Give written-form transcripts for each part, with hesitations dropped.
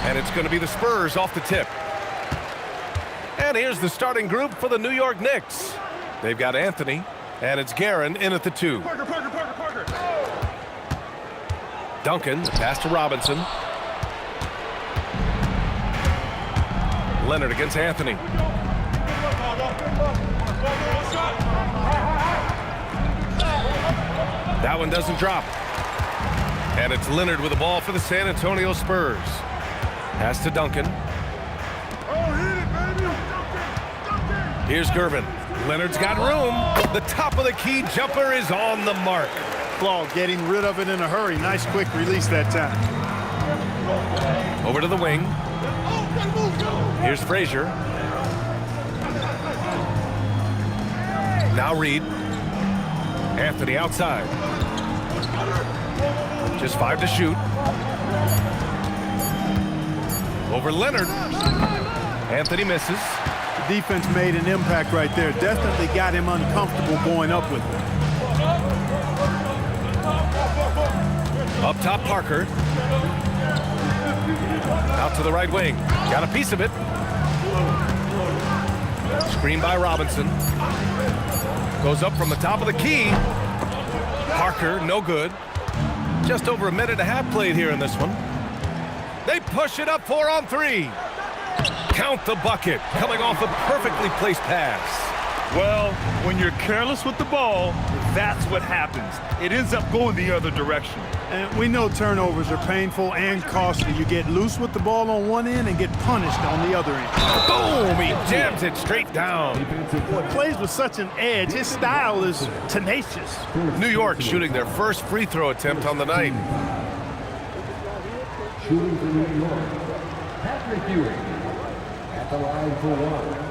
And it's going to be the Spurs off the tip. And here's the starting group for the New York Knicks. They've got Anthony, and it's Guerin in at the 2. Parker. Duncan, the pass to Robinson. Leonard against Anthony. That one doesn't drop. And it's Leonard with the ball for the San Antonio Spurs. Pass to Duncan. Here's Gervin. Leonard's got room. The top of the key jumper is on the mark. Claw getting rid of it in a hurry. Nice quick release that time. Over to the wing. Here's Frazier. Now Reed. Anthony outside. Just 5 to shoot. Over Leonard. Anthony misses. The defense made an impact right there. Definitely got him uncomfortable going up with it. Up top, Parker. Out to the right wing. Got a piece of it. Screen by Robinson. Goes up from the top of the key. Parker, no good. Just over a minute and a half played here in this one. They push it up 4 on 3. Count the bucket. Coming off a perfectly placed pass. Well, when you're careless with the ball, that's what happens. It ends up going the other direction. And we know turnovers are painful and costly. You get loose with the ball on one end and get punished on the other end. Boom! He jams it straight down. Boy, plays with such an edge. His style is tenacious. New York shooting their first free throw attempt on the night. Shooting for New York, Patrick Ewing at the line for 1.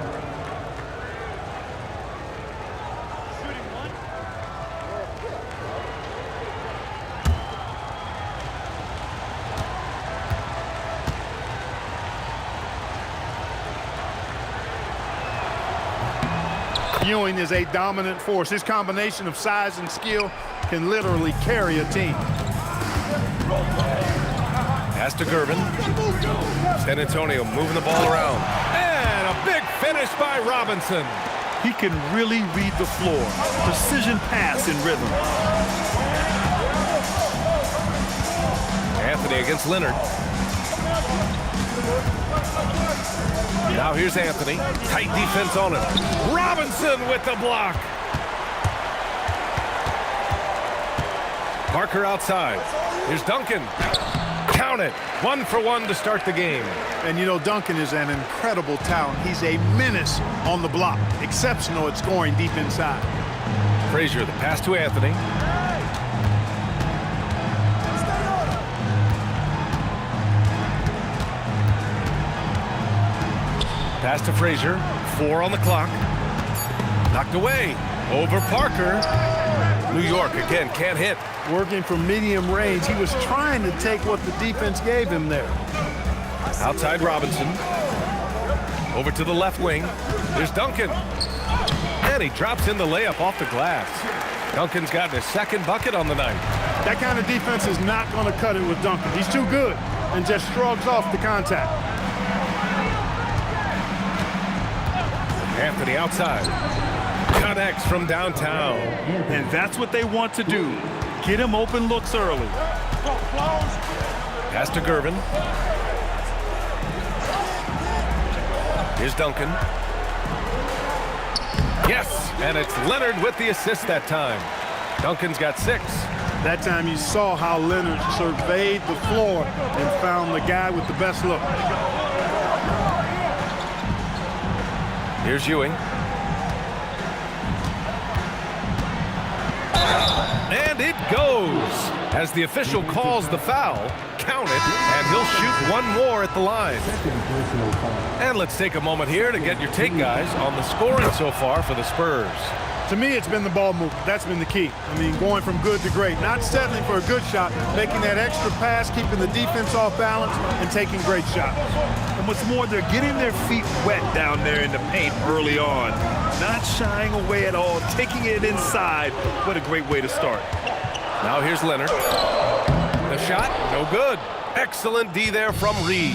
Ewing is a dominant force. His combination of size and skill can literally carry a team. Pass to Gervin. San Antonio moving the ball around. And a big finish by Robinson. He can really read the floor. Precision pass in rhythm. Anthony against Leonard. Now here's Anthony. Tight defense on him. Robinson with the block. Parker outside. Here's Duncan. Count it. 1 for 1 to start the game. And you know, Duncan is an incredible talent. He's a menace on the block. Exceptional at scoring deep inside. Frazier, the pass to Anthony. Pass to Frazier. 4 on the clock. Knocked away. Over Parker. New York again can't hit. Working from medium range. He was trying to take what the defense gave him there. Outside Robinson. Over to the left wing. There's Duncan. And he drops in the layup off the glass. Duncan's gotten his second bucket on the night. That kind of defense is not going to cut it with Duncan. He's too good and just shrugs off the contact. Anthony outside. Connects from downtown. And that's what they want to do. Get him open looks early. Pass to Gervin. Here's Duncan. Yes, and it's Leonard with the assist that time. Duncan's got 6. That time you saw how Leonard surveyed the floor and found the guy with the best look. Here's Ewing. And it goes. As the official calls the foul, count it, and he'll shoot 1 more at the line. And let's take a moment here to get your take, guys, on the scoring so far for the Spurs. To me, it's been the ball movement. That's been the key. I mean, going from good to great. Not settling for a good shot, making that extra pass, keeping the defense off balance, and taking great shots. And what's more, they're getting their feet wet down there in the paint early on. Not shying away at all, taking it inside. What a great way to start. Now here's Leonard. The shot, no good. Excellent D there from Reed.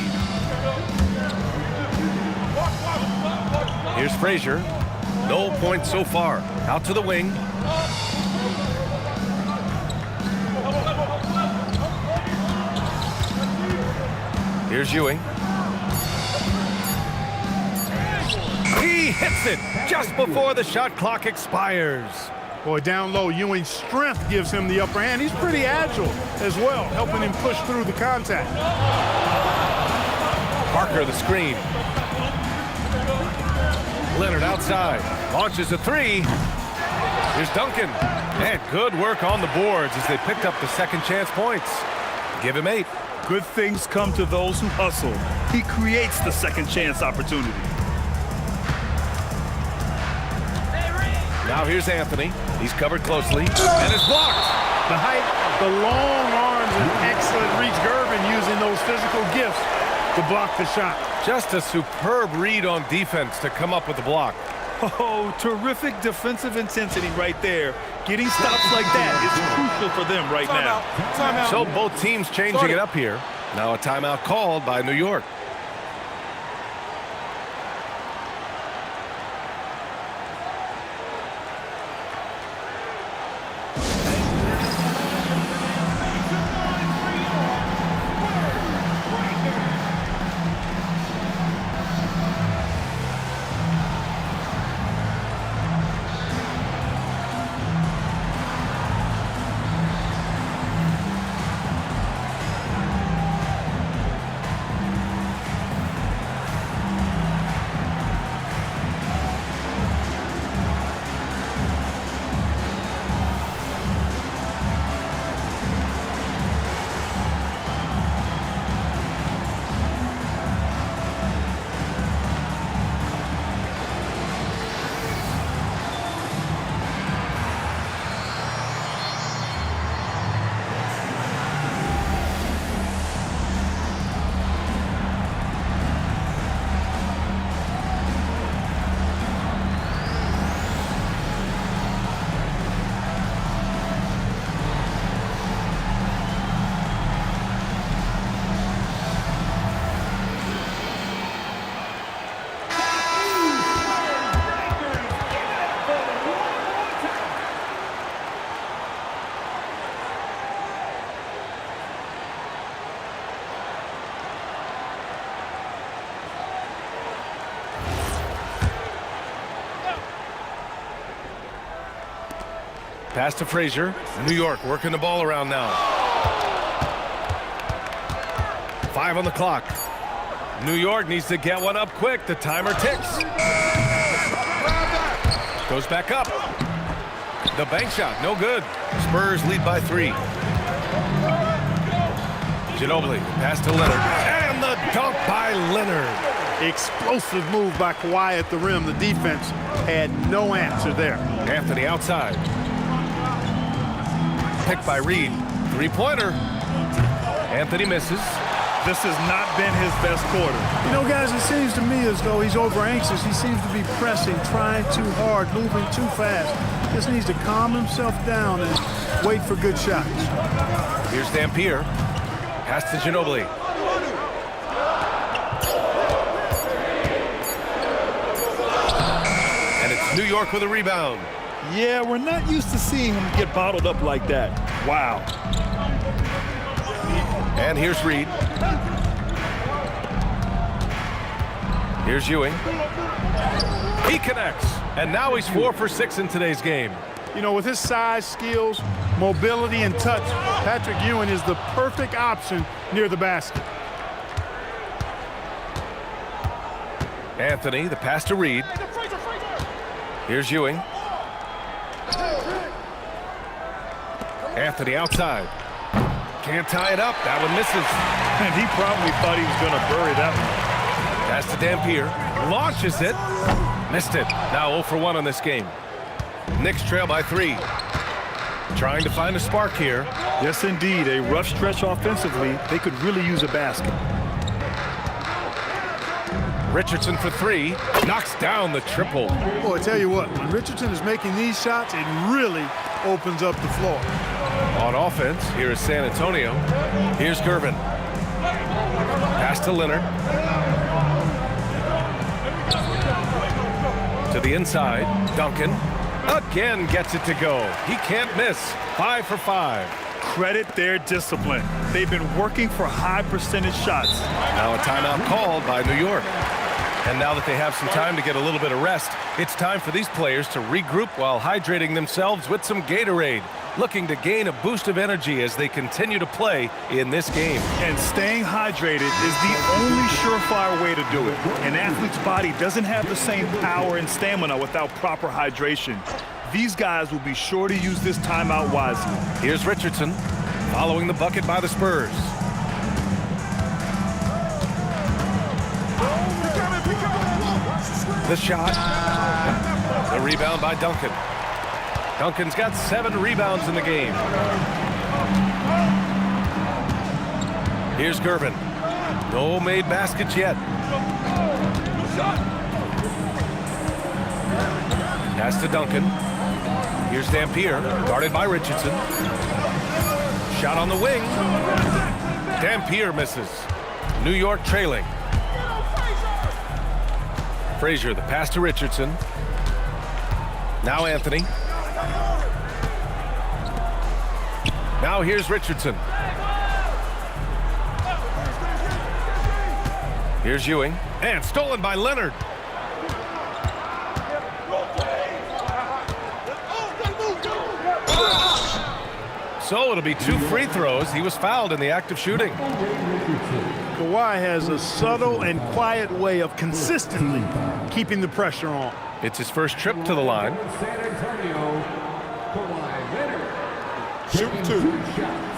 Here's Frazier. No points so far. Out to the wing. Here's Ewing. He hits it just before the shot clock expires. Boy, down low, Ewing's strength gives him the upper hand. He's pretty agile as well, helping him push through the contact. Parker the screen. Leonard outside. Launches a three. Here's Duncan. And good work on the boards as they picked up the second chance points. Give him 8. Good things come to those who hustle. He creates the second chance opportunity. Now here's Anthony. He's covered closely and is blocked. The height, the long arms, and excellent reach. Gervin using those physical gifts to block the shot. Just a superb read on defense to come up with the block. Oh, terrific defensive intensity right there. Getting stops like that is crucial for them right now. Timeout. So both teams changing it up here. Now a timeout called by New York. Pass to Frazier. New York working the ball around now. 5 on the clock. New York needs to get one up quick. The timer ticks. Goes back up. The bank shot, no good. Spurs lead by 3. Ginobili, pass to Leonard. And the dunk by Leonard. Explosive move by Kawhi at the rim. The defense had no answer there. Anthony outside. Picked by Reed. 3-pointer. Anthony misses. This has not been his best quarter. You know, guys, it seems to me as though he's over anxious. He seems to be pressing, trying too hard, moving too fast. Just needs to calm himself down and wait for good shots. Here's Dampier. Pass to Ginobili. And it's New York with a rebound. Yeah, we're not used to seeing him get bottled up like that. Wow. And here's Reed. Here's Ewing. He connects. And now he's 4 for 6 in today's game. You know, with his size, skills, mobility, and touch, Patrick Ewing is the perfect option near the basket. Anthony, the pass to Reed. Here's Ewing. Anthony outside. Can't tie it up. That one misses. And he probably thought he was going to bury that one. Pass to Dampier. Launches it. Missed it. Now 0 for 1 on this game. Knicks trail by 3. Trying to find a spark here. Yes, indeed. A rough stretch offensively. They could really use a basket. Richardson for 3. Knocks down the triple. Boy, I tell you what, when Richardson is making these shots, it really opens up the floor. On offense, here is San Antonio. Here's Gervin. Pass to Leonard. To the inside, Duncan. Again gets it to go. He can't miss. 5 for 5. Credit their discipline. They've been working for high percentage shots. Now a timeout called by New York. And now that they have some time to get a little bit of rest, it's time for these players to regroup while hydrating themselves with some Gatorade, looking to gain a boost of energy as they continue to play in this game. And staying hydrated is the only surefire way to do it. An athlete's body doesn't have the same power and stamina without proper hydration. These guys will be sure to use this timeout wisely. Here's Richardson following the bucket by the Spurs. The shot. The rebound by Duncan. Duncan's got 7 rebounds in the game. Here's Gervin. No made baskets yet. Pass to Duncan. Here's Dampier, guarded by Richardson. Shot on the wing. Dampier misses. New York trailing. Frazier, the pass to Richardson. Now Anthony. Now here's Richardson. Here's Ewing. And stolen by Leonard. So it'll be 2 free throws. He was fouled in the act of shooting. Kawhi has a subtle and quiet way of consistently keeping the pressure on. It's his first trip to the line. San Antonio, Kawhi Leonard. Shoot 2. Shots.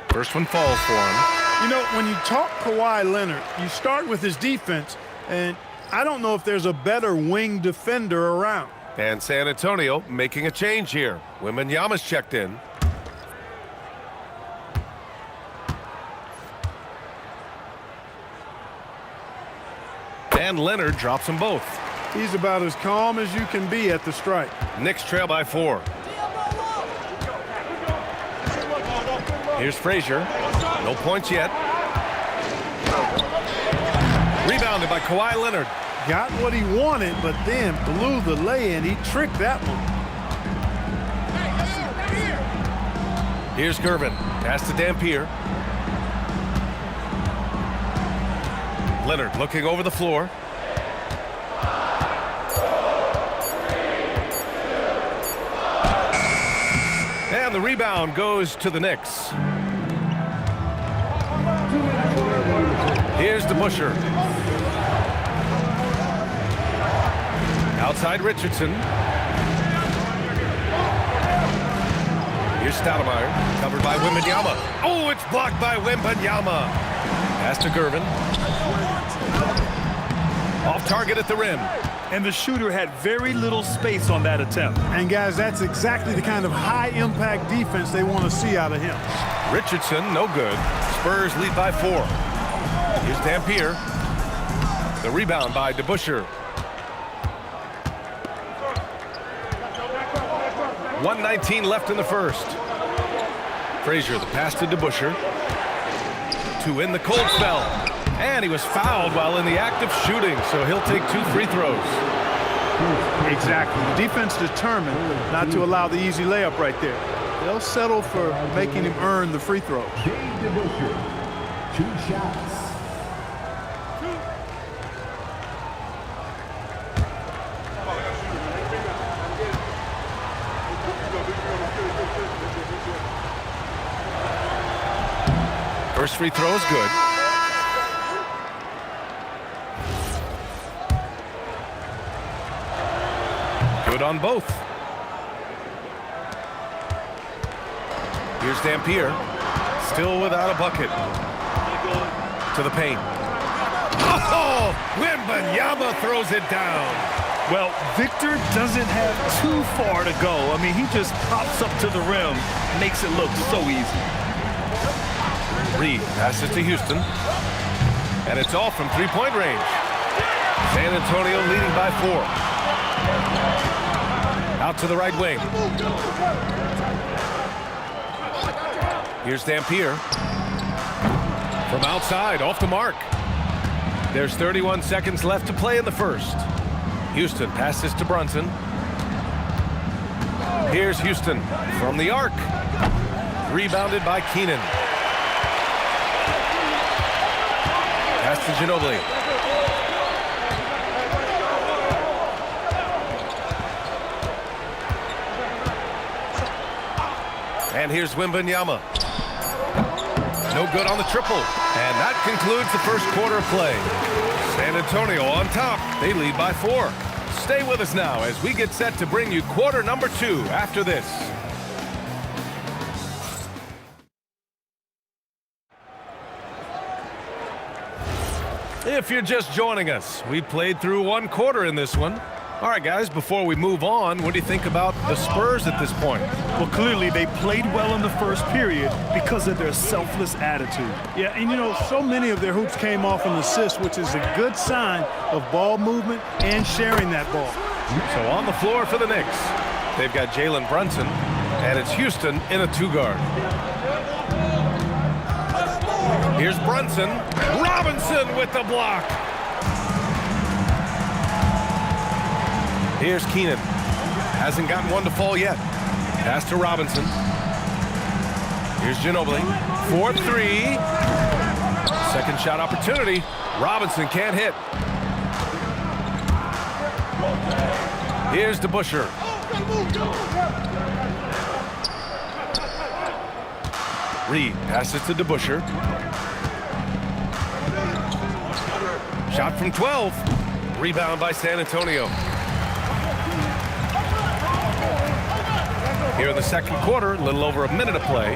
First one falls for him. You know, when you talk Kawhi Leonard, you start with his defense, and I don't know if there's a better wing defender around. And San Antonio making a change here. Wembanyama's checked in. And Leonard drops them both. He's about as calm as you can be at the strike. Knicks trail by 4. Here's Frazier. No points yet. Rebounded by Kawhi Leonard. Got what he wanted, but then blew the lay-in. He tricked that one. Here's Gervin. Pass to Dampier. Leonard looking over the floor. And the rebound goes to the Knicks. Here's DeBusschere. Outside Richardson. Here's Stoudemire, covered by Wembanyama. Oh, it's blocked by Wembanyama. Pass to Gervin. Off target at the rim. And the shooter had very little space on that attempt. And guys, that's exactly the kind of high-impact defense they want to see out of him. Richardson, no good. Spurs lead by 4. Here's Dampier. The rebound by DeBusschere. 1:19 left in the first. Frazier, the pass to DeBusschere. To in the cold spell. And he was fouled while in the act of shooting, so he'll take 2 free throws. Exactly. The defense determined not to allow the easy layup right there. They'll settle for making him earn the free throws. DeBusschere, 2 shots. First free throw is good. Good on both. Here's Dampier. Still without a bucket. To the paint. Oh! Wembanyama throws it down. Well, Victor doesn't have too far to go. I mean, he just pops up to the rim, makes it look so easy. Reed passes to Houston. And it's off from three-point range. San Antonio leading by 4. Out to the right wing. Here's Dampier. From outside, off the mark. There's 31 seconds left to play in the first. Houston passes to Brunson. Here's Houston from the arc. Rebounded by Keenan. Pass to Ginobili. And here's Wembanyama. No good on the triple. And that concludes the first quarter of play. San Antonio on top. They lead by 4. Stay with us now as we get set to bring you quarter number 2 after this. If you're just joining us, we played through 1 quarter in this one. All right, guys, before we move on, what do you think about the Spurs at this point? Well, clearly they played well in the first period because of their selfless attitude. Yeah, and you know, so many of their hoops came off an assist, which is a good sign of ball movement and sharing that ball. So on the floor for the Knicks, they've got Jalen Brunson, and it's Houston in a 2-guard. Here's Brunson. Robinson with the block. Here's Keenan. Hasn't gotten one to fall yet. Pass to Robinson. Here's Ginobili. 4-3. Second shot opportunity. Robinson can't hit. Here's DeBusschere. Reed passes to DeBusschere. Shot from 12. Rebound by San Antonio. Here in the second quarter, a little over a minute of play.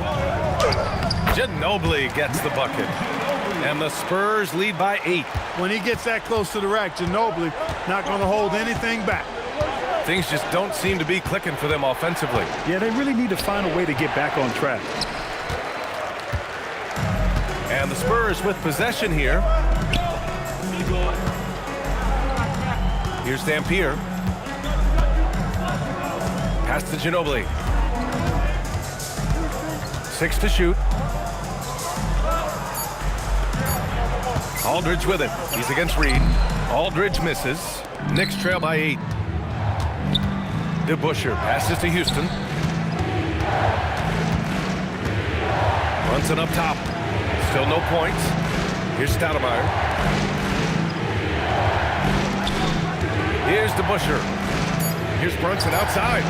Ginobili gets the bucket. And the Spurs lead by 8. When he gets that close to the rack, Ginobili not going to hold anything back. Things just don't seem to be clicking for them offensively. Yeah, they really need to find a way to get back on track. And the Spurs with possession here. Here's Dampier. Pass to Ginobili. 6 to shoot. Aldridge with it. He's against Reed. Aldridge misses. Knicks trail by 8. DeBusschere passes to Houston. Brunson up top. Still no points. Here's Stoudemire. Here's DeBusschere. Here's Brunson outside.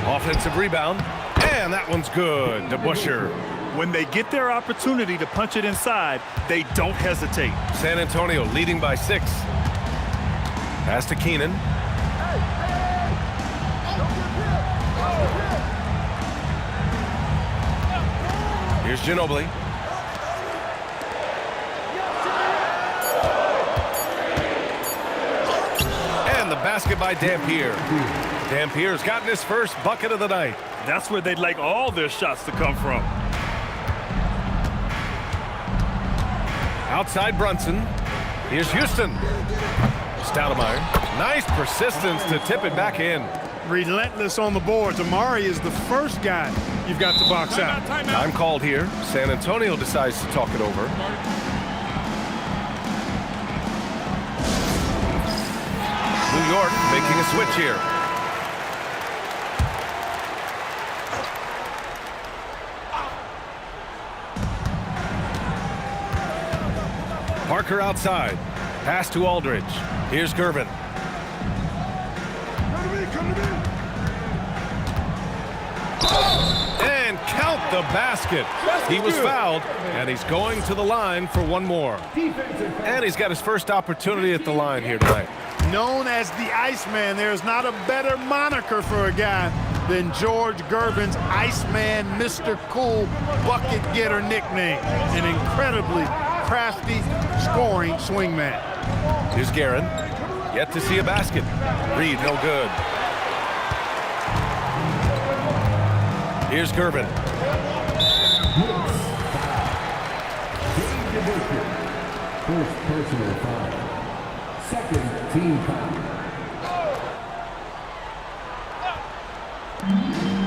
Offensive rebound. And that one's good. DeBusschere. When they get their opportunity to punch it inside, they don't hesitate. San Antonio leading by 6. Pass to Keenan. Here's Ginobili. And the basket by Dampier. Dampier's gotten his first bucket of the night. That's where they'd like all their shots to come from. Outside Brunson. Here's Houston. Stoudemire. Nice persistence to tip it back in. Relentless on the boards. Amari is the first guy you've got to box out. Time called here. San Antonio decides to talk it over. New York making a switch here. Parker outside. Pass to Aldridge. Here's Gervin. And count the basket. He was fouled, and he's going to the line for one more. And he's got his first opportunity at the line here tonight. Known as the Iceman, there's not a better moniker for a guy than George Gervin's Iceman, Mr. Cool bucket getter nickname. An incredibly crafty scoring swingman. Here's Guerin. Yet to see a basket. Reed, no good. Here's Gervin. First personal foul. Second team foul.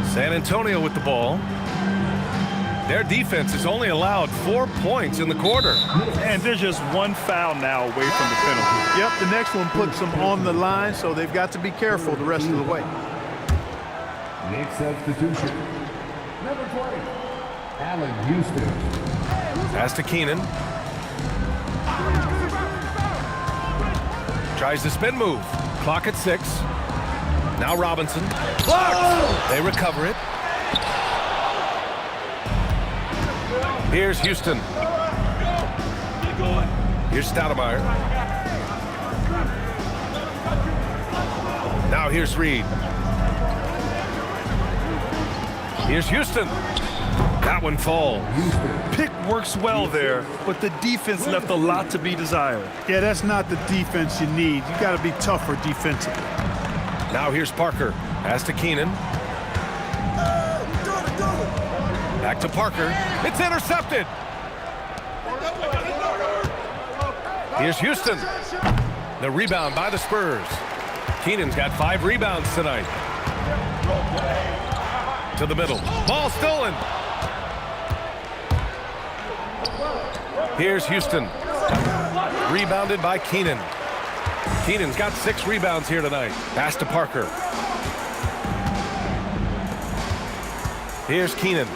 San Antonio with the ball. Their defense has only allowed 4 points in the quarter. And there's just one foul now away from the penalty. Yep, the next one puts them on the line, so they've got to be careful the rest of the way. Next substitution. Number 20, Allen Houston. Pass to Keenan. Tries the spin move. Clock at 6. Now Robinson. Blocked! They recover it. Here's Houston. Here's Stoudemire. Now here's Reed. Here's Houston. That one falls. Pick works well there, but the defense left a lot to be desired. Yeah, that's not the defense you need. You got to be tougher defensively. Now here's Parker. Pass to Keenan. Back to Parker. It's intercepted. Here's Houston. The rebound by the Spurs. Keenan's got 5 rebounds tonight. To the middle. Ball stolen. Here's Houston. Rebounded by Keenan. Keenan's got 6 rebounds here tonight. Pass to Parker. Here's Keenan.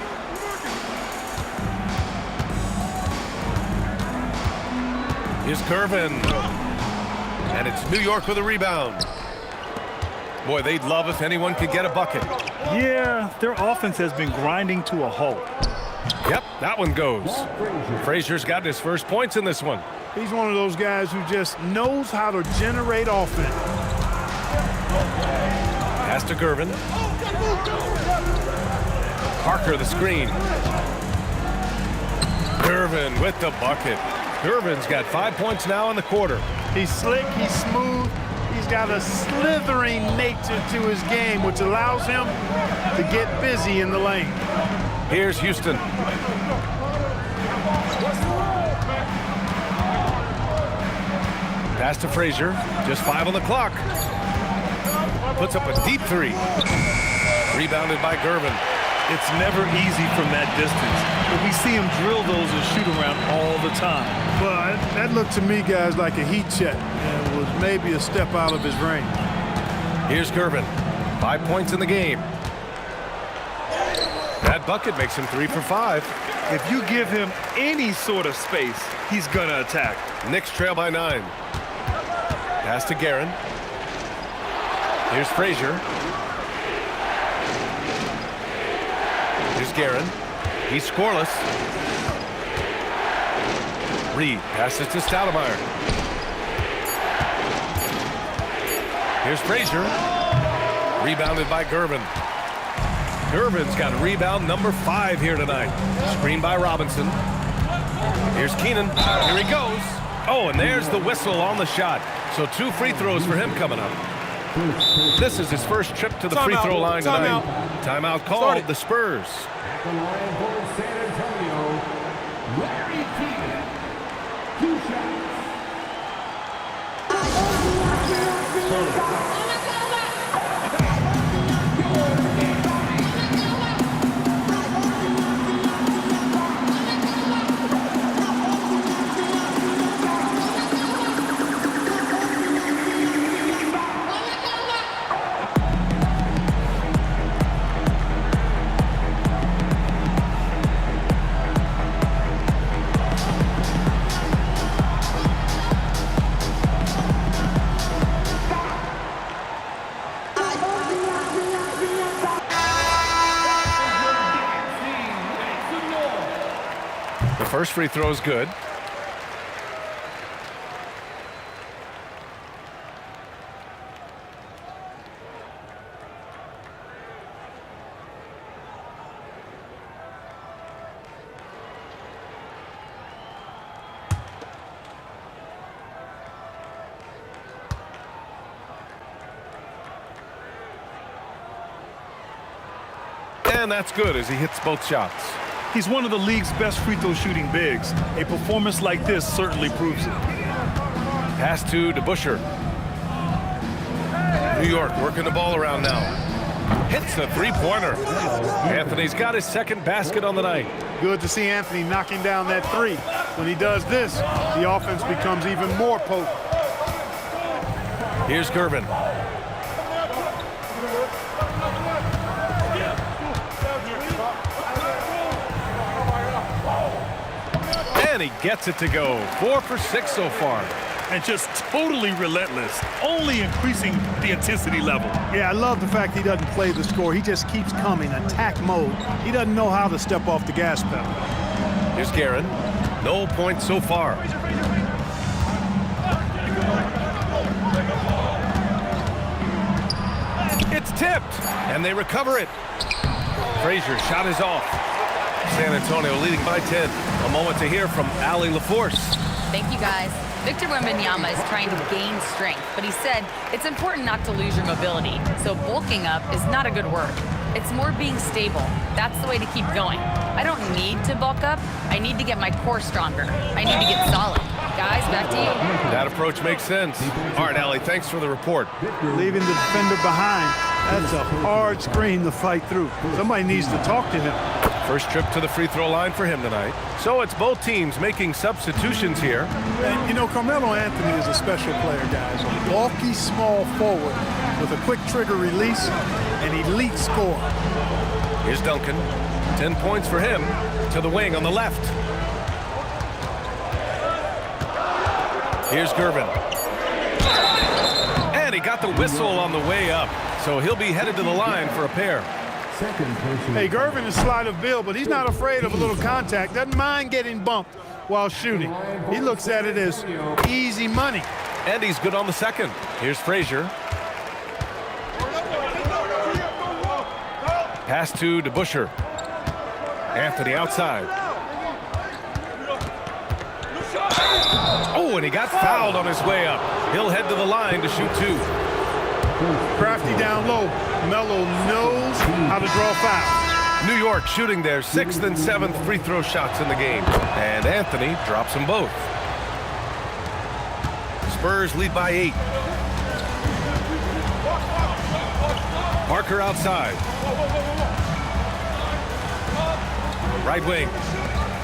Here's Gervin. And it's New York with a rebound. Boy, they'd love if anyone could get a bucket. Yeah, their offense has been grinding to a halt. Yep, that one goes. Frazier's got his first points in this one. He's one of those guys who just knows how to generate offense. Pass to Gervin. Parker the screen. Gervin with the bucket. Gervin's got 5 points now in the quarter. He's slick, he's smooth, he's got a slithering nature to his game, which allows him to get busy in the lane. Here's Houston. Pass to Frazier. Just 5 on the clock. Puts up a deep 3. Rebounded by Gervin. It's never easy from that distance, but we see him drill those and shoot around all the time. Well, that looked to me, guys, like a heat check, and was maybe a step out of his range. Here's Gervin. 5 points in the game. That bucket makes him 3 for 5. If you give him any sort of space, he's gonna attack. Knicks trail by 9. Pass to Guerin. Here's Frazier. Here's Guerin. He's scoreless. Reed passes to Stoudemire. Here's Frazier. Rebounded by Gervin. Gervin's got rebound number 5 here tonight. Screen by Robinson. Here's Keenan. Here he goes. Oh, and there's the whistle on the shot. So 2 free throws for him coming up. This is his first trip to the free throw line tonight. Timeout called the Spurs. At the line for San Antonio, Larry Keenan. 2 shots. First free throw is good. And that's good as he hits both shots. He's one of the league's best free throw shooting bigs. A performance like this certainly proves it. Pass to DeBusschere. New York working the ball around now. Hits the three-pointer. Anthony's got his second basket on the night. Good to see Anthony knocking down that three. When he does this, the offense becomes even more potent. Here's Gervin. And he gets it to go. 4 for 6 so far. And just totally relentless, only increasing the intensity level. Yeah, I love the fact he doesn't play the score. He just keeps coming, attack mode. He doesn't know how to step off the gas pedal. Here's Guerin. No points so far. It's tipped, and they recover it. Frazier shot is off. San Antonio leading by 10. A moment to hear from Allie LaForce. Thank you, guys. Victor Wembanyama is trying to gain strength, but he said it's important not to lose your mobility. So bulking up is not a good word. It's more being stable. That's the way to keep going. I don't need to bulk up. I need to get my core stronger. I need to get solid. Guys, back to you. That approach makes sense. All right, Allie, thanks for the report. Leaving the defender behind. That's a hard screen to fight through. Somebody needs to talk to him. First trip to the free throw line for him tonight. So it's both teams making substitutions here. And, you know, Carmelo Anthony is a special player, guys. A bulky, small forward with a quick trigger release and elite score. Here's Duncan. 10 points for him to the wing on the left. Here's Gervin. And he got the whistle on the way up. So he'll be headed to the line for a pair. Hey, Gervin is slight of build, but he's not afraid of a little contact. Doesn't mind getting bumped while shooting. He looks at it as easy money. And he's good on the second. Here's Frazier. Pass to DeBusschere. Anthony outside. Oh, and he got fouled on his way up. He'll head to the line to shoot 2. Crafty down low. Melo knows how to draw foul. New York shooting their 6th and 7th free throw shots in the game. And Anthony drops them both. Spurs lead by 8. Parker outside. Right wing.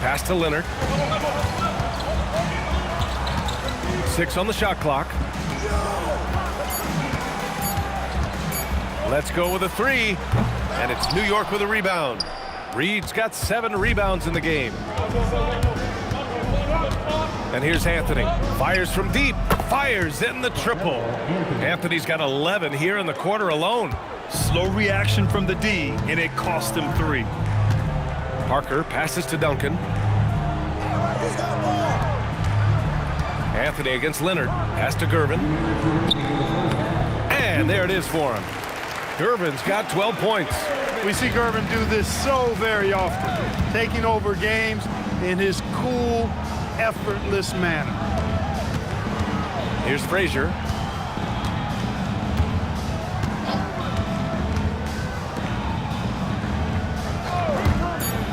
Pass to Leonard. 6 on the shot clock. Let's go with a 3. And it's New York with a rebound. Reed's got 7 rebounds in the game. And here's Anthony. Fires from deep. Fires in the triple. Anthony's got 11 here in the quarter alone. Slow reaction from the D, and it cost him 3. Parker passes to Duncan. Anthony against Leonard. Pass to Gervin. And there it is for him. Gervin's got 12 points. We see Gervin do this so very often, taking over games in his cool, effortless manner. Here's Frazier.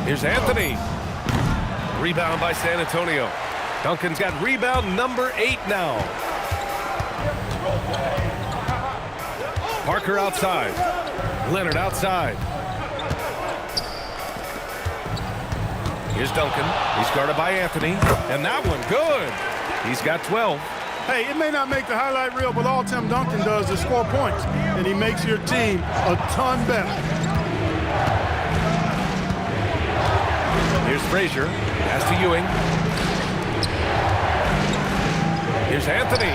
Here's Anthony. Rebound by San Antonio. Duncan's got rebound number 8 now. Parker outside. Leonard outside. Here's Duncan. He's guarded by Anthony. And that one, good. He's got 12. Hey, it may not make the highlight reel, but all Tim Duncan does is score points, and he makes your team a ton better. Here's Frazier. Pass to Ewing. Here's Anthony.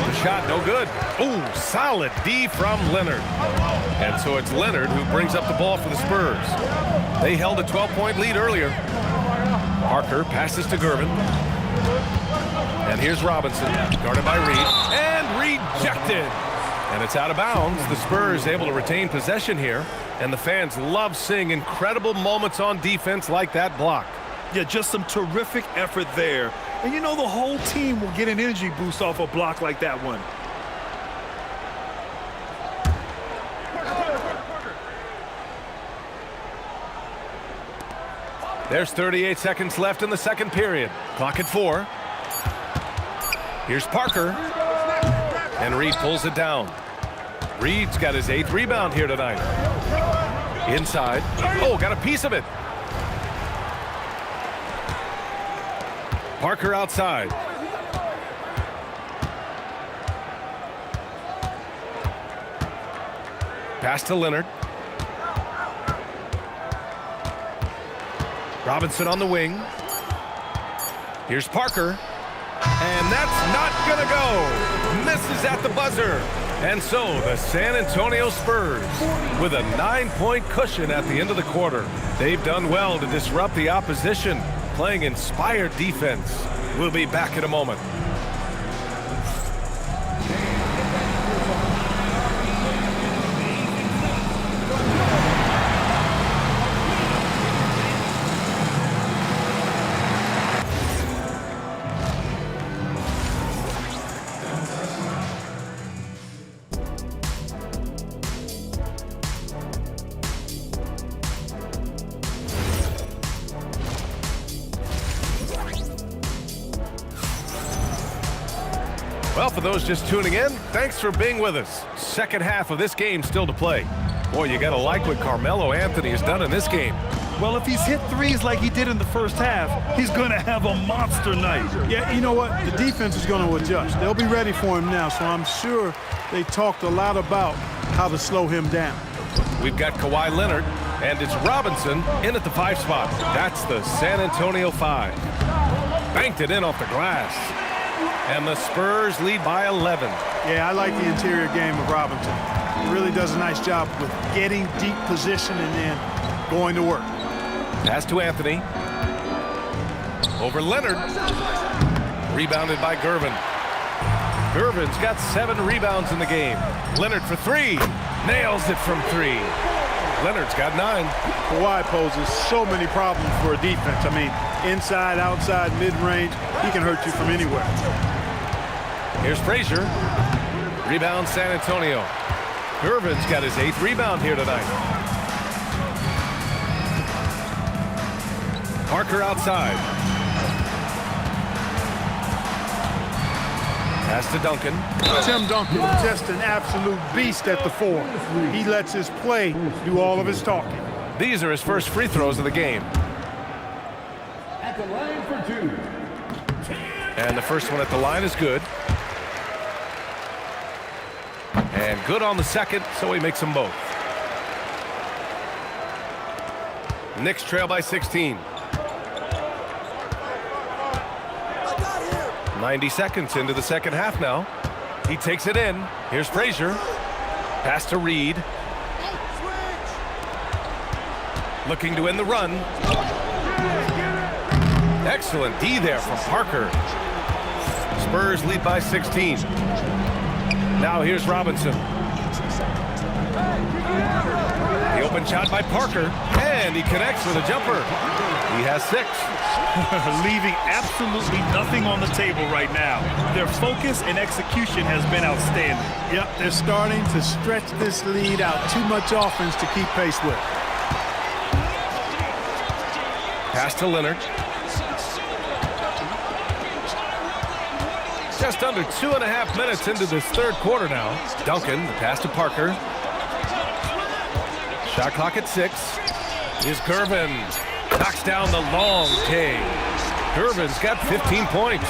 The shot, no good. Ooh, solid D from Leonard. And so it's Leonard who brings up the ball for the Spurs. They held a 12-point lead earlier. Parker passes to Gervin. And here's Robinson, guarded by Reed, and rejected. And it's out of bounds. The Spurs able to retain possession here, and the fans love seeing incredible moments on defense like that block. Yeah, just some terrific effort there. And you know the whole team will get an energy boost off a block like that one. There's 38 seconds left in the second period. Clock at 4. Here's Parker. And Reed pulls it down. Reed's got his 8th rebound here tonight. Inside. Oh, got a piece of it. Parker outside. Pass to Leonard. Robinson on the wing. Here's Parker. And that's not gonna go. Misses at the buzzer. And so the San Antonio Spurs with a 9-point cushion at the end of the quarter. They've done well to disrupt the opposition, playing inspired defense. We'll be back in a moment. Well, for those just tuning in, thanks for being with us. Second half of this game still to play. Boy, you got to like what Carmelo Anthony has done in this game. Well, if he's hit threes like he did in the first half, he's going to have a monster night. Yeah, you know what? The defense is going to adjust. They'll be ready for him now, so I'm sure they talked a lot about how to slow him down. We've got Kawhi Leonard, and it's Robinson in at the 5 spot. That's the San Antonio 5. Banked it in off the glass. And the Spurs lead by 11. Yeah, I like the interior game of Robinson. He really does a nice job with getting deep position and then going to work. Pass to Anthony. Over Leonard. Rebounded by Gervin. Gervin's got 7 rebounds in the game. Leonard for 3. Nails it from 3. Leonard's got 9. Kawhi poses so many problems for a defense. I mean, inside, outside, mid-range, he can hurt you from anywhere. Here's Frazier. Rebound San Antonio. Gervin's got his 8th rebound here tonight. Parker outside. Pass to Duncan. Tim Duncan, just an absolute beast at the 4. He lets his play do all of his talking. These are his first free throws of the game. At the line for 2. And the first one at the line is good. And good on the second, so he makes them both. Knicks trail by 16. 90 seconds into the second half now. He takes it in. Here's Frazier. Pass to Reed. Looking to end the run. Excellent D there from Parker. Spurs lead by 16. Now here's Robinson. The open shot by Parker, and he connects with a jumper. He has 6. Leaving absolutely nothing on the table right now. Their focus and execution has been outstanding. Yep, they're starting to stretch this lead out. Too much offense to keep pace with. Pass to Leonard. Just under 2.5 minutes into this third quarter now. Duncan, the pass to Parker. Shot clock at 6. Is Gervin. Knocks down the long K. Gervin's got 15 points.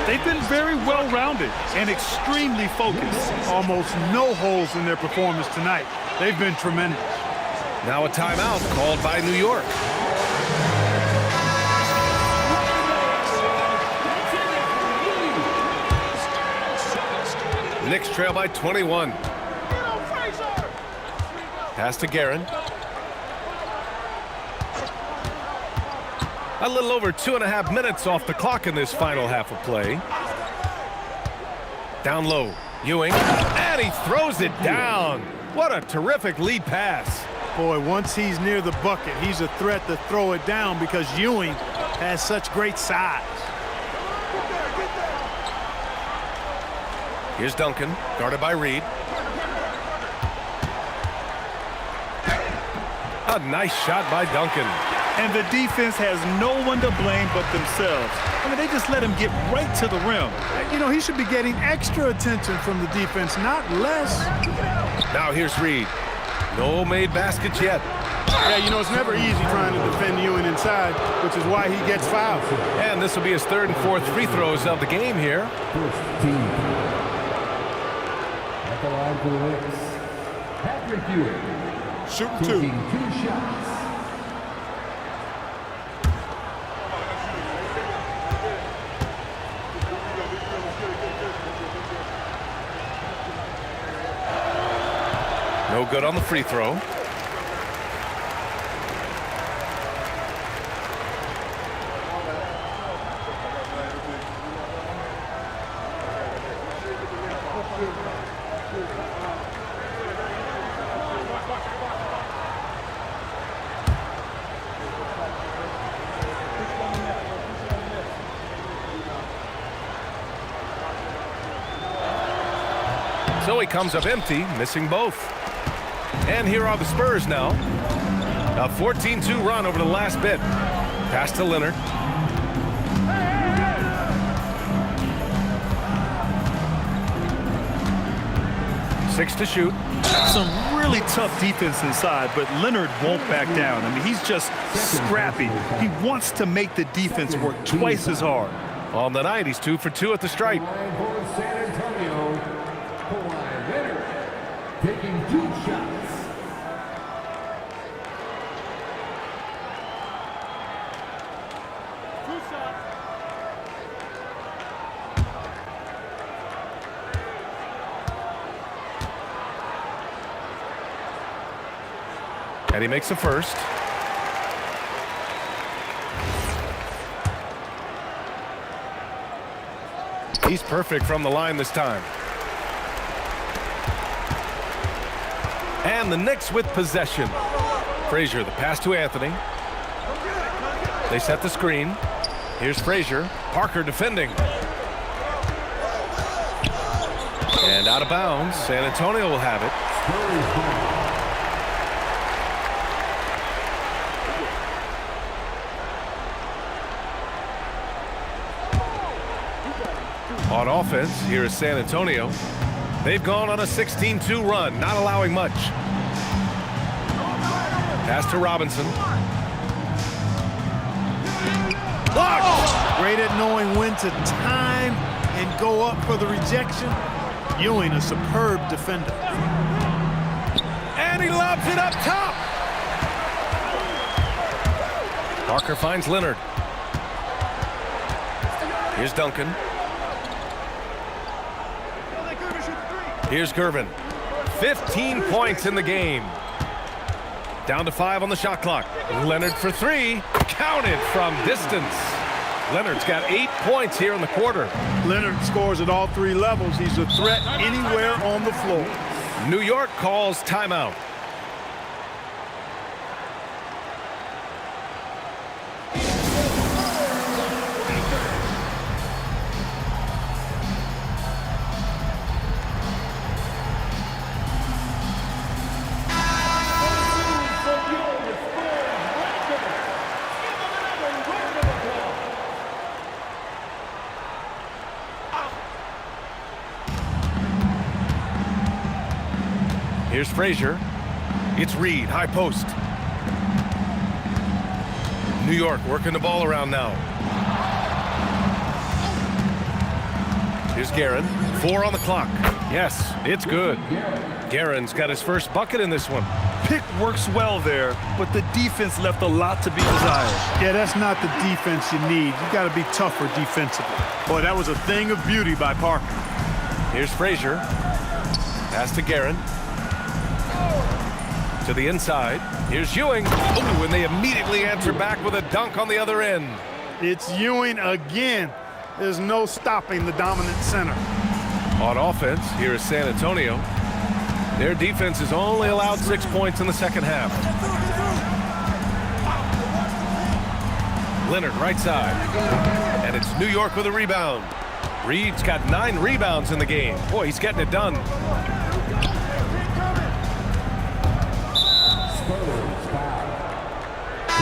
They've been very well-rounded and extremely focused. Almost no holes in their performance tonight. They've been tremendous. Now a timeout called by New York. Knicks trail by 21. Pass to Guerin. A little over 2.5 minutes off the clock in this final half of play. Down low, Ewing, and he throws it down. What a terrific lead pass. Boy, once he's near the bucket, he's a threat to throw it down because Ewing has such great size. Here's Duncan, guarded by Reed. A nice shot by Duncan. And the defense has no one to blame but themselves. I mean, they just let him get right to the rim. You know, he should be getting extra attention from the defense, not less. Now here's Reed. No made baskets yet. Yeah, you know, it's never easy trying to defend Ewing inside, which is why he gets fouled. And this will be his third and fourth free throws of the game here. First team. At the line for the Knicks, Patrick Ewing. Shooting Taking two. 2 shots. No good on the free throw. So he comes up empty, missing both. And here are the Spurs now. A 14-2 run over the last bit. Pass to Leonard. Six to shoot. Some really tough defense inside, but Leonard won't back down. I mean, he's just scrappy. He wants to make the defense work twice as hard. On the night, he's 2 for 2 at the stripe. Line for San Antonio, Kawhi Leonard. Taking 2 shots. And he makes the first. He's perfect from the line this time. And the Knicks with possession. Frazier, the pass to Anthony. They set the screen. Here's Frazier. Parker defending. And out of bounds. San Antonio will have it. On offense, here is San Antonio. They've gone on a 16-2 run, not allowing much. Pass to Robinson. Blocked! Great at knowing when to time and go up for the rejection. Ewing, a superb defender. And he lobs it up top. Parker finds Leonard. Here's Duncan. Here's Gervin. 15 points in the game. Down to 5 on the shot clock. Leonard for 3. Counted from distance. Leonard's got 8 points here in the quarter. Leonard scores at all 3 levels. He's a threat anywhere on the floor. New York calls timeout. Here's Frazier. It's Reed, high post. New York working the ball around now. Here's Guerin. 4 on the clock. Yes, it's good. Guerin's got his first bucket in this one. Pick works well there, but the defense left a lot to be desired. Yeah, that's not the defense you need. You got to be tougher defensively. Boy, that was a thing of beauty by Parker. Here's Frazier. Pass to Guerin. To the inside. Here's Ewing. Oh, and they immediately answer back with a dunk on the other end. It's Ewing again. There's no stopping the dominant center. On offense, here is San Antonio. Their defense has only allowed 6 points in the second half. Leonard, right side. And it's New York with a rebound. Reed's got 9 rebounds in the game. Boy, he's getting it done.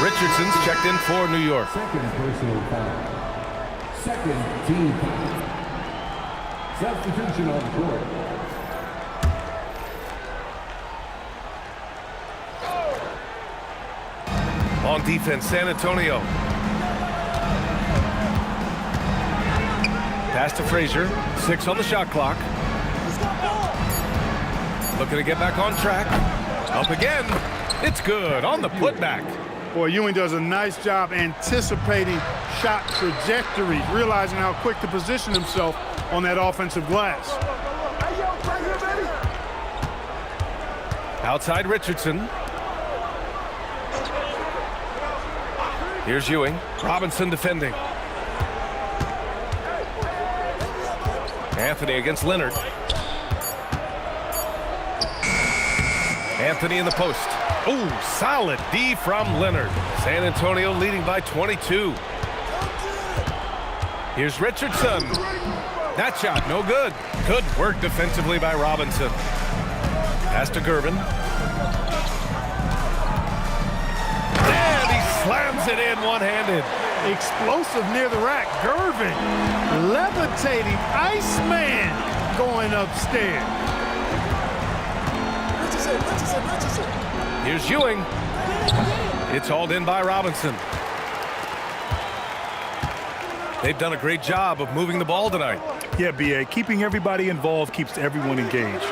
Richardson's checked in for New York. Second personal foul. Second team foul. Substitution on the court. On defense, San Antonio. Pass to Frazier. 6 on the shot clock. Looking to get back on track. Up again. It's good on the putback. Boy, Ewing does a nice job anticipating shot trajectories, realizing how quick to position himself on that offensive glass. Outside Richardson. Here's Ewing. Robinson defending. Anthony against Leonard. Anthony in the post. Ooh, solid D from Leonard. San Antonio leading by 22. Here's Richardson. That shot, no good. Good work defensively by Robinson. Pass to Gervin. And he slams it in one-handed. Explosive near the rack. Gervin levitating. Iceman going upstairs. Here's Ewing. It's hauled in by Robinson. They've done a great job of moving the ball tonight. Yeah, B.A. Keeping everybody involved keeps everyone engaged.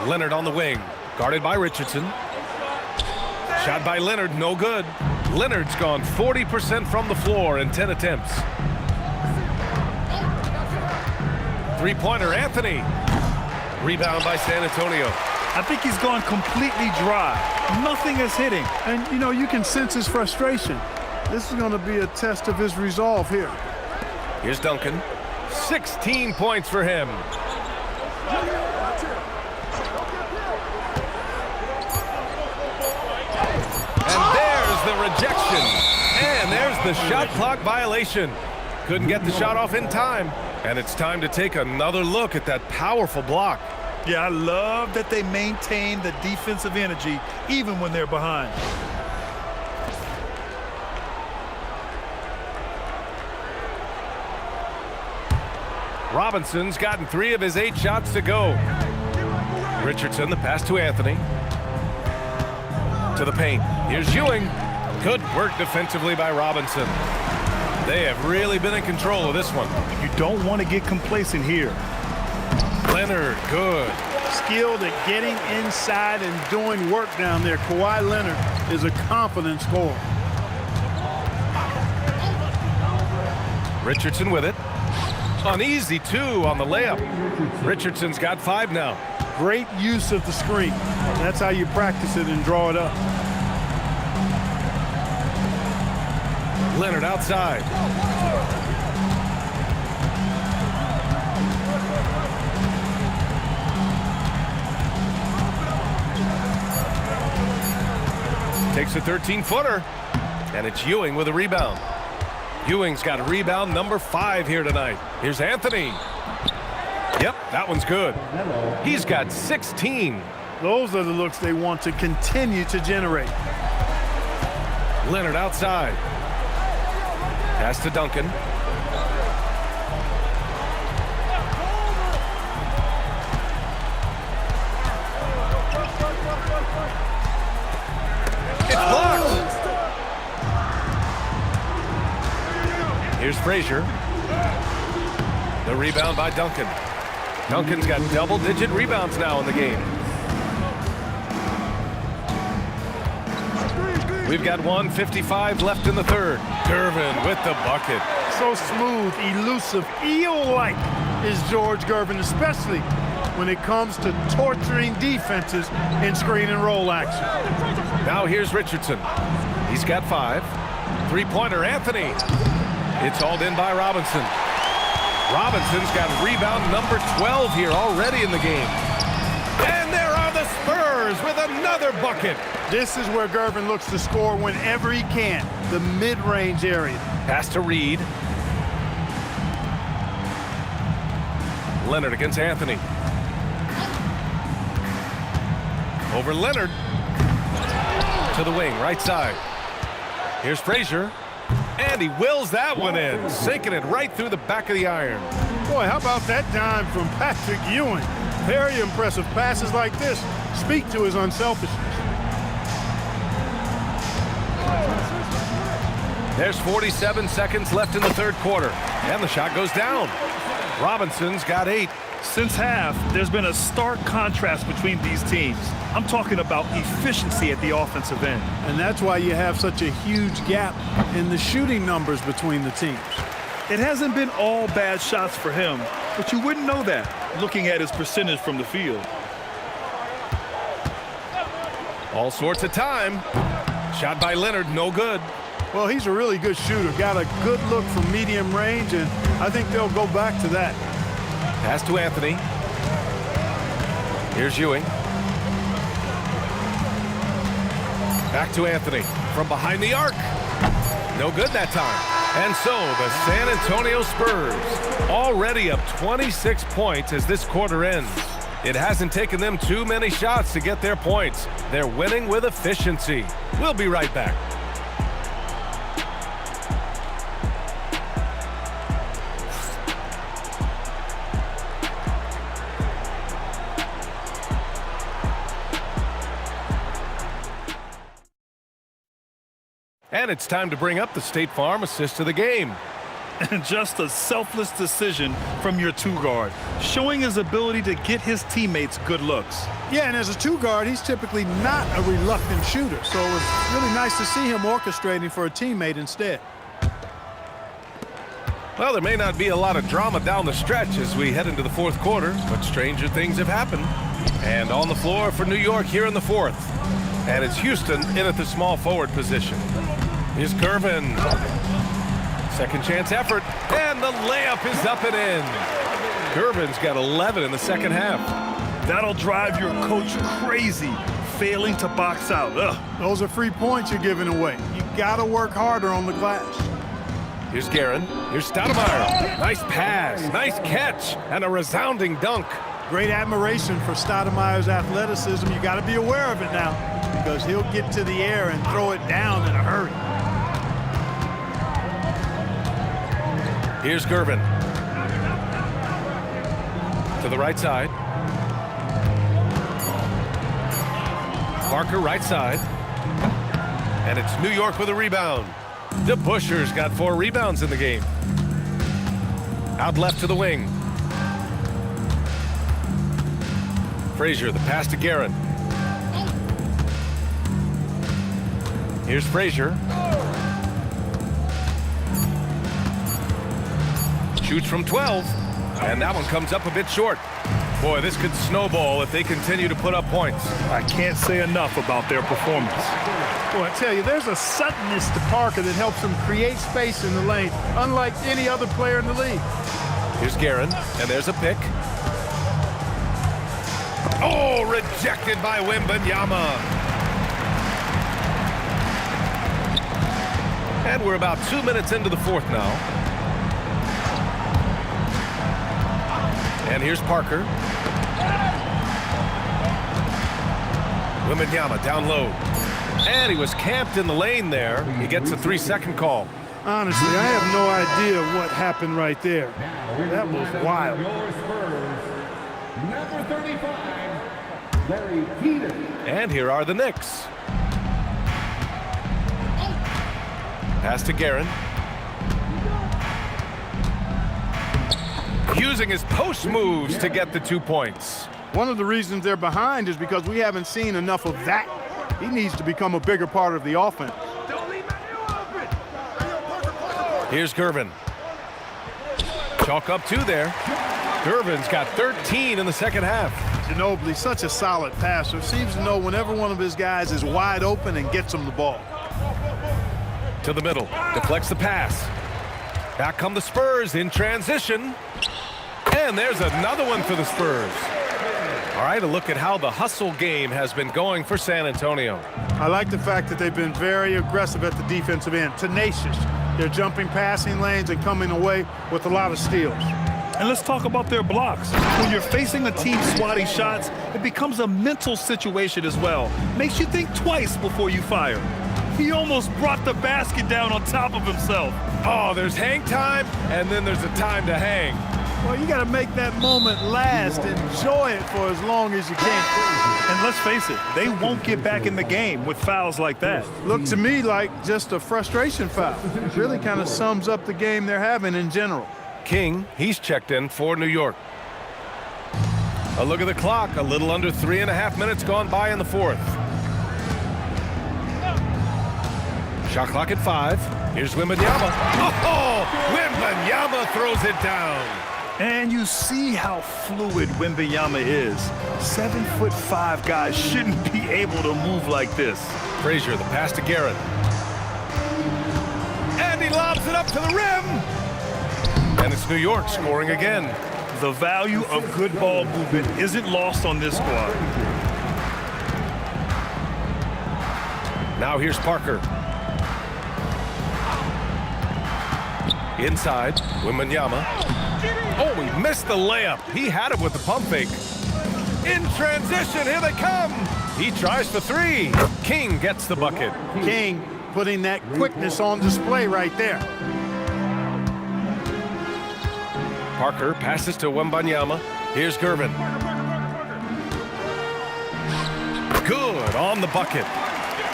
Leonard on the wing. Guarded by Richardson. Shot by Leonard, no good. Leonard's gone 40% from the floor in 10 attempts. Three-pointer, Anthony. Rebound by San Antonio. I think he's gone completely dry. Nothing is hitting. And, you know, you can sense his frustration. This is going to be a test of his resolve here. Here's Duncan. 16 points for him. And there's the rejection. And there's the shot clock violation. Couldn't get the shot off in time. And it's time to take another look at that powerful block. Yeah, I love that they maintain the defensive energy even when they're behind. Robinson's gotten 3 of his 8 shots to go. Richardson, the pass to Anthony. To the paint. Here's Ewing. Good work defensively by Robinson. They have really been in control of this one. You don't want to get complacent here. Leonard, good. Skilled at getting inside and doing work down there. Kawhi Leonard is a confident scorer. Richardson with it. An easy 2 on the layup. Richardson's got 5 now. Great use of the screen. That's how you practice it and draw it up. Leonard outside. Takes a 13-footer. And it's Ewing with a rebound. Ewing's got rebound number 5 here tonight. Here's Anthony. Yep, that one's good. He's got 16. Those are the looks they want to continue to generate. Leonard outside. Pass to Duncan. It's blocked. Here's Frazier. The rebound by Duncan. Duncan's got double-digit rebounds now in the game. We've got 1:55 left in the third. Gervin with the bucket. So smooth, elusive, eel-like is George Gervin, especially when it comes to torturing defenses in screen and roll action. Now here's Richardson. He's got 5. Three-pointer, Anthony. It's hauled in by Robinson. Robinson's got rebound number 12 here already in the game. And there are the Spurs with another bucket. This is where Gervin looks to score whenever he can, the mid-range area. Pass to Reed. Leonard against Anthony. Over Leonard. To the wing, right side. Here's Frazier. And he wills that one in, sinking it right through the back of the iron. Boy, how about that dime from Patrick Ewing? Very impressive passes like this speak to his unselfishness. There's 47 seconds left in the third quarter, and the shot goes down. Robinson's got 8. Since half, there's been a stark contrast between these teams. I'm talking about efficiency at the offensive end. And that's why you have such a huge gap in the shooting numbers between the teams. It hasn't been all bad shots for him, but you wouldn't know that looking at his percentage from the field. All sorts of time. Shot by Leonard, no good. Well, he's a really good shooter. Got a good look from medium range, and I think they'll go back to that. Pass to Anthony. Here's Ewing. Back to Anthony from behind the arc. No good that time. And so the San Antonio Spurs already up 26 points as this quarter ends. It hasn't taken them too many shots to get their points. They're winning with efficiency. We'll be right back. And it's time to bring up the State Farm assist of the game. And just a selfless decision from your two-guard, showing his ability to get his teammates good looks. Yeah, and as a two-guard, he's typically not a reluctant shooter, so it was really nice to see him orchestrating for a teammate instead. Well, there may not be a lot of drama down the stretch as we head into the fourth quarter, but stranger things have happened. And on the floor for New York here in the fourth. And it's Houston in at the small forward position. Here's Gervin. Second chance effort, and the layup is up and in. Gervin's got 11 in the second half. That'll drive your coach crazy, failing to box out. Ugh. Those are free points you're giving away. You got to work harder on the glass. Here's Guerin. Here's Stoudemire. Nice pass, nice catch, and a resounding dunk. Great admiration for Stoudemire's athleticism. You got to be aware of it now, because he'll get to the air and throw it down in a hurry. Here's Gervin. To the right side. Parker right side. And it's New York with a rebound. DeBuscher's got 4 rebounds in the game. Out left to the wing. Frazier, the pass to Guerin. Here's Frazier. Shoots from 12, and that one comes up a bit short. Boy, this could snowball if they continue to put up points. I can't say enough about their performance. Boy, I tell you, there's a suddenness to Parker that helps him create space in the lane, unlike any other player in the league. Here's Guerin, and there's a pick. Oh, rejected by Wembanyama. And we're about 2 minutes into the fourth now. And here's Parker. Wembanyama down low. And he was camped in the lane there. He gets a 3-second call. Honestly, I have no idea what happened right there. That was wild. Your Spurs, number 35, Larry Keaton. And here are the Knicks. Pass to Guerin. Using his post moves to get the 2 points. One of the reasons they're behind is because we haven't seen enough of that. He needs to become a bigger part of the offense. Here's Gervin. Chalk up 2 there. Gervin's got 13 in the second half. Ginobili, such a solid passer, seems to know whenever one of his guys is wide open and gets him the ball. To the middle, deflects the pass. Back come the Spurs in transition. And there's another one for the Spurs. All right, a look at how the hustle game has been going for San Antonio. I like the fact that they've been very aggressive at the defensive end, tenacious. They're jumping passing lanes and coming away with a lot of steals. And let's talk about their blocks. When you're facing a team swatting shots, it becomes a mental situation as well. Makes you think twice before you fire. He almost brought the basket down on top of himself. Oh, there's hang time, and then there's a time to hang. Well, you got to make that moment last. Enjoy it for as long as you can. And let's face it, they won't get back in the game with fouls like that. Look to me like just a frustration foul. It really kind of sums up the game they're having in general. King, he's checked in for New York. A look at the clock. A little under 3.5 minutes gone by in the fourth. Shot clock at 5. Here's Wembanyama. Oh, Wembanyama throws it down. And you see how fluid Wembanyama is. 7'5" guys shouldn't be able to move like this. Frazier, the pass to Garrett. And he lobs it up to the rim. And it's New York scoring again. The value of good ball movement isn't lost on this squad. Now here's Parker. Inside, Wembanyama. Oh, he missed the layup. He had it with the pump fake. In transition, here they come. He tries for 3. King gets the bucket. King putting that quickness on display right there. Parker passes to Wembanyama. Here's Gervin. Good on the bucket.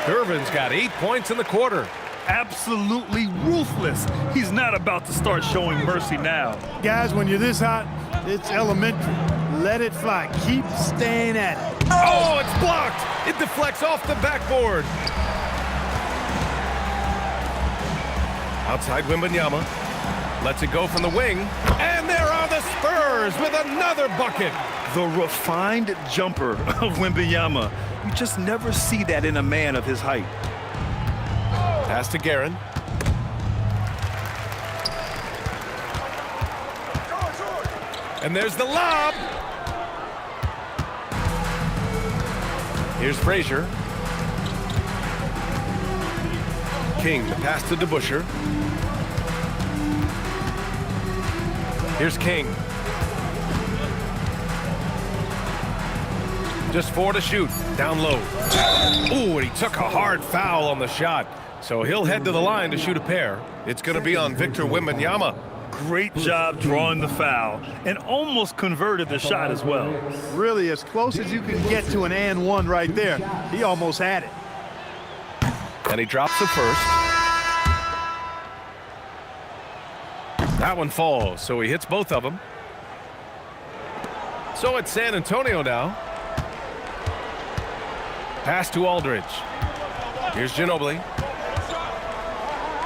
Gervin's got 8 points in the quarter. Absolutely ruthless. He's not about to start showing mercy now. Guys, when you're this hot, it's elementary. Let it fly. Keep staying at it. Oh, it's blocked. It deflects off the backboard. Outside Wembanyama. Lets it go from the wing. And there are the Spurs with another bucket. The refined jumper of Wembanyama. You just never see that in a man of his height. Pass to Guerin. And there's the lob. Here's Frazier. King, the pass to DeBusschere. Here's King. Just 4 to shoot. Down low. Ooh, and he took a hard foul on the shot. So he'll head to the line to shoot a pair. It's going to be on Victor Wembanyama. Great job drawing the foul and almost converted the shot as well. Really, as close as you can get to an and one right there. He almost had it. And he drops the first. That one falls, so he hits both of them. So it's San Antonio now. Pass to Aldridge. Here's Ginobili.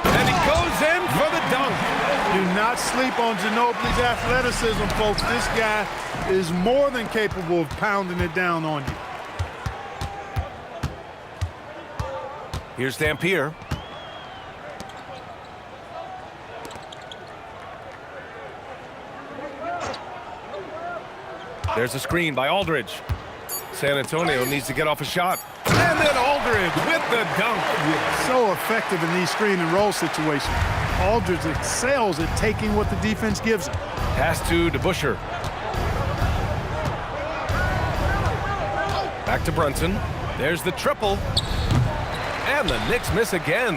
And he goes in for the dunk. Do not sleep on Ginobili's athleticism, folks. This guy is more than capable of pounding it down on you. Here's Dampier. There's a screen by Aldridge. San Antonio needs to get off a shot. And then Aldridge with the dunk. So effective in these screen and roll situations. Aldridge excels at taking what the defense gives him. Pass to DeBusschere. Back to Brunson. There's the triple. And the Knicks miss again.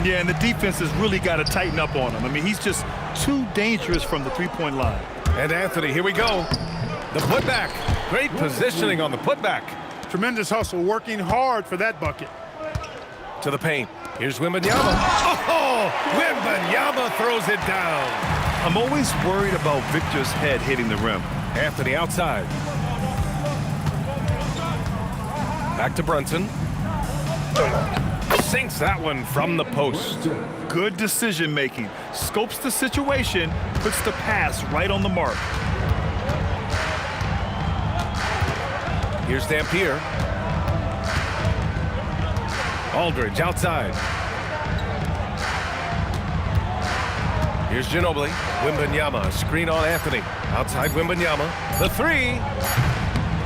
Yeah, and the defense has really got to tighten up on him. I mean, he's just too dangerous from the three-point line. And Anthony, here we go. The putback. Great positioning on the putback. Tremendous hustle, working hard for that bucket. To the paint. Here's Wembanyama. Oh, Wembanyama throws it down. I'm always worried about Victor's head hitting the rim. Anthony outside. Back to Brunson. Sinks that one from the post. Good decision making. Scopes the situation, puts the pass right on the mark. Here's Dampier. Aldridge outside. Here's Ginobili. Wembanyama, screen on Anthony. Outside Wembanyama. The 3.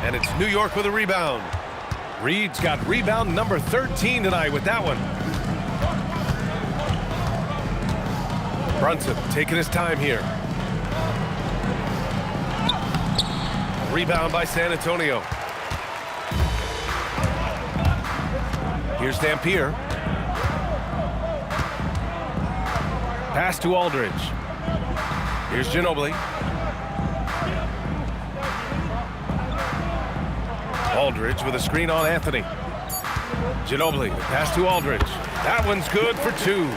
And it's New York with a rebound. Reed's got rebound number 13 tonight with that one. Brunson taking his time here. Rebound by San Antonio. Here's Dampier. Pass to Aldridge. Here's Ginobili. Aldridge with a screen on Anthony. Ginobili, the pass to Aldridge. That one's good for two.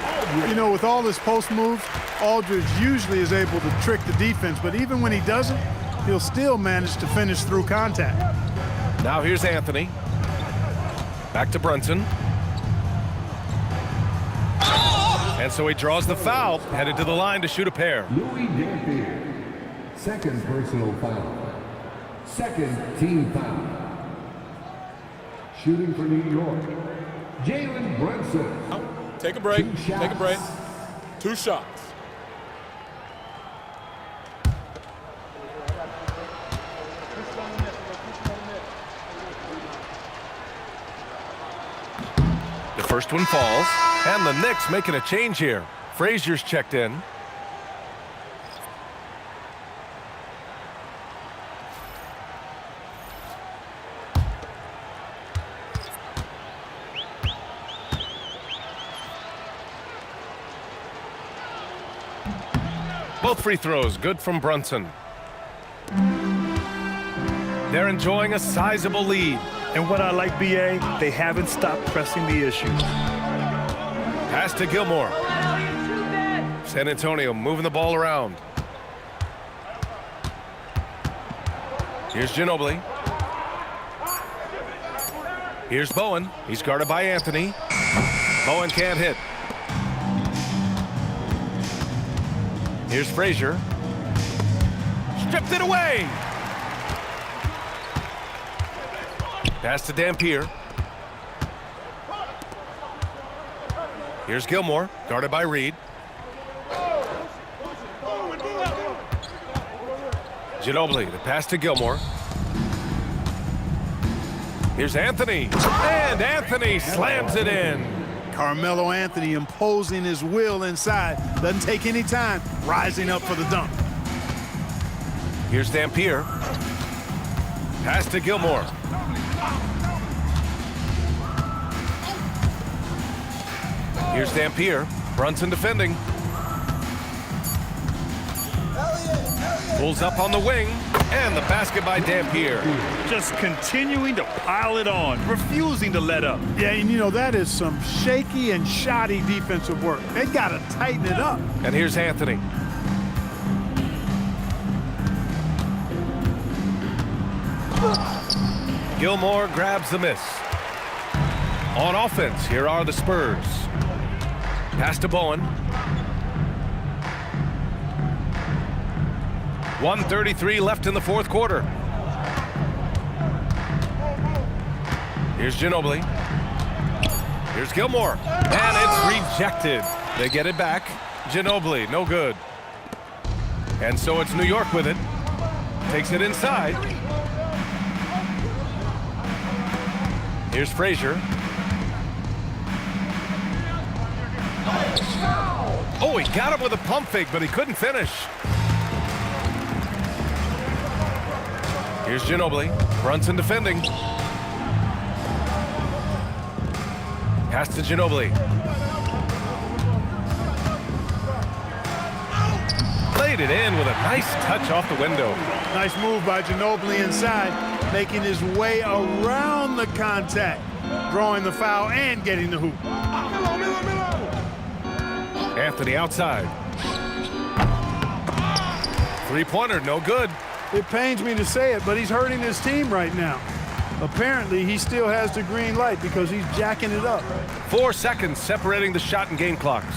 You know, with all his post moves, Aldridge usually is able to trick the defense, but even when he doesn't, he'll still manage to finish through contact. Now here's Anthony. Back to Brunson. And so he draws the foul, headed to the line to shoot a pair. Louis Dampier, second personal foul. Second team foul. Shooting for New York, Jalen Brunson. Take a break. Take a break. 2 shots. The first one falls, and the Knicks making a change here. Frazier's checked in. Both free throws good from Brunson. They're enjoying a sizable lead. And what I like, BA, they haven't stopped pressing the issue. Pass to Gilmore. San Antonio moving the ball around. Here's Ginobili. Here's Bowen. He's guarded by Anthony. Bowen can't hit. Here's Frazier. Stripped it away. Pass to Dampier. Here's Gilmore, guarded by Reed. Ginobili, the pass to Gilmore. Here's Anthony, and Anthony slams it in. Carmelo Anthony imposing his will inside. Doesn't take any time, rising up for the dunk. Here's Dampier. Pass to Gilmore. Here's Dampier. Brunson defending. Pulls up on the wing, and the basket by Dampier. Just continuing to pile it on, refusing to let up. Yeah, and you know, that is some shaky and shoddy defensive work. They got to tighten it up. And here's Anthony. Gilmore grabs the miss. On offense, here are the Spurs. Pass to Bowen. 1:33 left in the fourth quarter. Here's Ginobili. Here's Gilmore. And it's rejected. They get it back. Ginobili, no good. And so it's New York with it. Takes it inside. Here's Frazier. Oh, he got him with a pump fake, but he couldn't finish. Here's Ginobili. Brunson defending. Pass to Ginobili. Played it in with a nice touch off the window. Nice move by Ginobili inside, making his way around the contact, drawing the foul and getting the hoop. Anthony outside. Three-pointer, no good. It pains me to say it, but he's hurting his team right now. Apparently, he still has the green light because he's jacking it up. 4 seconds separating the shot and game clocks.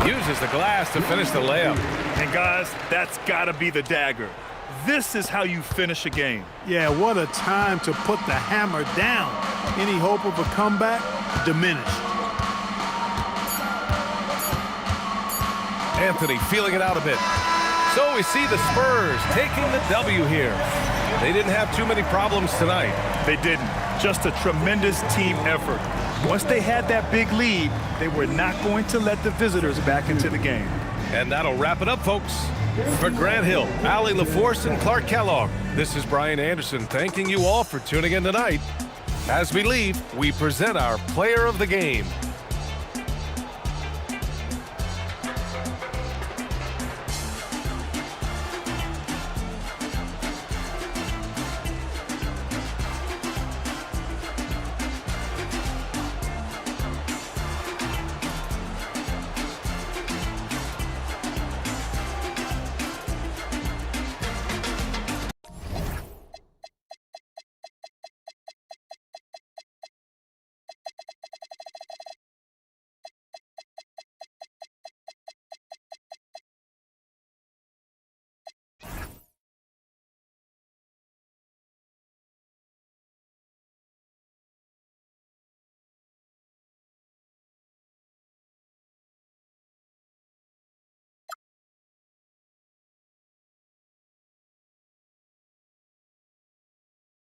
Uses the glass to finish the layup. And guys, that's got to be the dagger. This is how you finish a game. Yeah, what a time to put the hammer down. Any hope of a comeback diminished. Anthony feeling it out a bit. So we see the Spurs taking the W here. They didn't have too many problems tonight. They didn't. Just a tremendous team effort. Once they had that big lead, they were not going to let the visitors back into the game. And that'll wrap it up, folks. For Grant Hill, Allie LaForce, and Clark Kellogg, this is Brian Anderson thanking you all for tuning in tonight. As we leave, we present our player of the game.